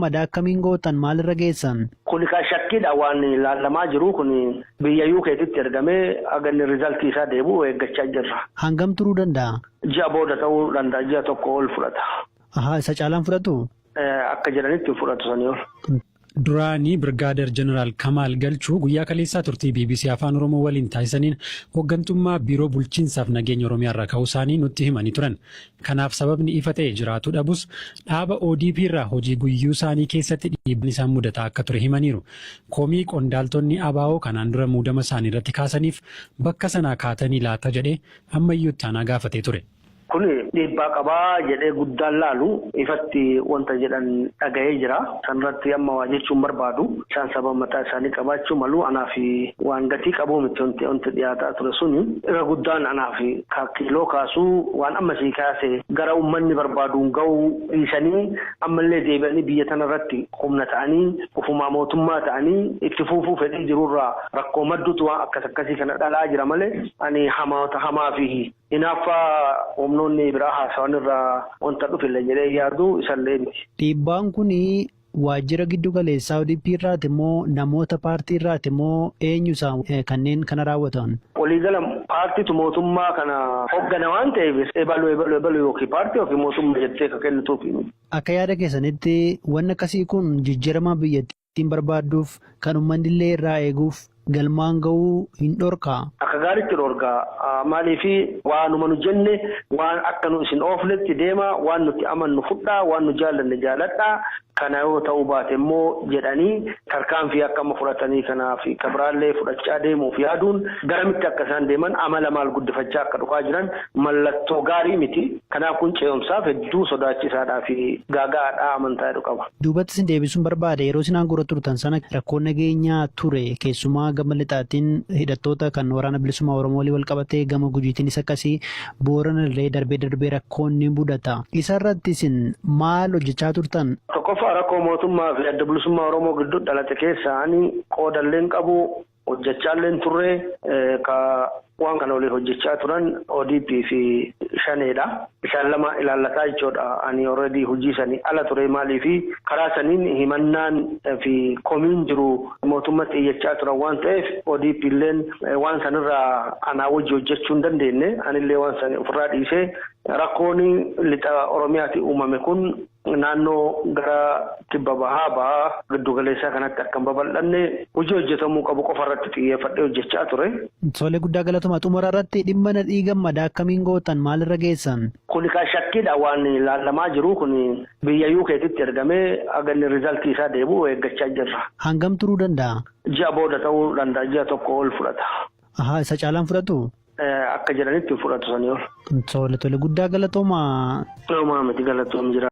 madaa akkamiin gootan maalirra geessan? Kuni kan shakkiidha waan ilaalamaa jiru kun biyya UK'tti ergamee aganni rizaltii isaa deebi'u eeggachaa jirra. Hangam turuu danda'a? Ji'a booda ta'uu danda'a, ji'a tokko ol fudhata. Isa caalaan fudhatu? Akka jedhanitti fudhatu sanii ol. Duraanii Birgaadeer Jeneraal Kamaal Galchuu guyyaa kaleessaa turtii BBC Afaan Oromoo waliin taasisaniin hooggantummaa biiroo bulchiinsaaf nageenya Oromiyaa irraa ka'uu isaanii nutti himanii turan. Kanaaf sababni ifa ta'e jiraatu dhabus dhaaba ODP irraa hojii guyyuu isaanii keessatti dhiibbaan isaan mudataa akka ture himaniiru. Komii qondaaltonni ABO kanaan dura muudama isaanii irratti kaasaniif bakka sanaa kaatanii laata jedhee ammayyuu itti aanaa gaafatee ture. Kuni dhiibbaa qabaa jedhee guddaan laalu ifatti wanta jedhan dhaga'ee jira. Sanirratti amma waa jechuun barbaadu. Isaan sababa mataa isaanii qabaachuu malu anaaf waan gatii qabu miti wanti dhiyaataa ture suni irra guddaan anaaf kiiloo kaasuu waan ammasii kaase gara uummanni barbaaduun ga'uu dhiisanii ammallee deebi'anii biyya tanarratti humna ta'anii ofumaa mootummaa ta'anii itti fuufuu fedhii jirurraa rakkoo madduutu waan akkasii kana dhalaa jira malee ani hamaa fi hinaaffaa humnoonni biraa haasawan irraa wanta dhufille jedhee yaadu isallee miti. Dhiibbaan kun waajjira giddu galeessaa ODP irraati immoo namoota paartii irraati immoo eenyu isaan kanneen kana raawwatan? Waliigala paartiitu mootummaa kana hoggana waan ta'eef ebaluu yookiin paartii yookiin mootummaa jettee kan kennituuf. Akka yaada keessanitti wanni akkasii kun jijjiirama biyyattiin barbaadduuf kan uummanni illee irraa eeguuf galmaan ga'uu hin dhorkaa? Akka gaariitti dhorkaa maaliifi waanuma nu jenne waan akka nu isin oofnetti deema waan nuti amannu fudhaa waan nu jaallanne jaaladhaa kana yoo ta'uu baate immoo jedhanii tarkaanfii akka amma fudhatanii kanaaf kabiraallee fudhachaa deemuuf yaaduun garamitti akka isaan deeman amala maal guddifachaa akka dhufaa jiran mallattoo gaarii miti. Kanaaf kun ce'umsaaf hedduu sodaachisaadhaa fi gaagaadhaa amantaa jedhu qaba. Duubatti isin deebisuun barbaade yeroo isin aangoo turtan sana rakkoo nageenyaa ture keessumaa gama lixaatiin hidhattoota kan waraana bilisummaa Oromoo wal qabatee gama gujiitiinis akkasii Booranallee darbee rakkoon ni mudata. Isarratti isin maal hojjechaa turtan? Tokkoffaa rakkoo mootummaa fi adda bilisummaa Oromoo gidduu dhalate keessaanii qoodalleen qabu hojjechaalleen turre ka waan kana olii hojjechaa turan ODP fi shaneedha. Isaan lama ilaallataa jechuudha. Ani already hojii sanii ala ture maalii fi karaa saniin himannaan fi komiin jiru mootummaatti iyyachaa turan waan ta'eef ODP illeen waan sanirraa anaa wajji hojjechuu hin dandeenye. Anillee waan sanii ofirraa dhiisee rakkoon lixa Oromiyaatti uumame kun naannoo gara kibba bahaa giddu galeessaa kanatti akka hin babal'anne hojii hojjetamuu qabu qofa irratti xiyyeeffadhee hojjechaa ture. Tolee guddaa galatuma xumura irratti dhimma nadhii gammadaa akkamiin gootan maalirra geessan? Kuni kan shakkiidha waan ilaalamaa jiru kun biyya UK'tti ergamee aganni rizaltii isaa deebi'u eeggachaa jirra. Hangam turuu danda'a? Ji'a booda ta'uu danda'a, ji'a tokko ol fudhata. Isa caalaan fudhatu? Akka jedhanitti fudhatu sanii ol. Tolee guddaa galatooma. Miti galatoom jira.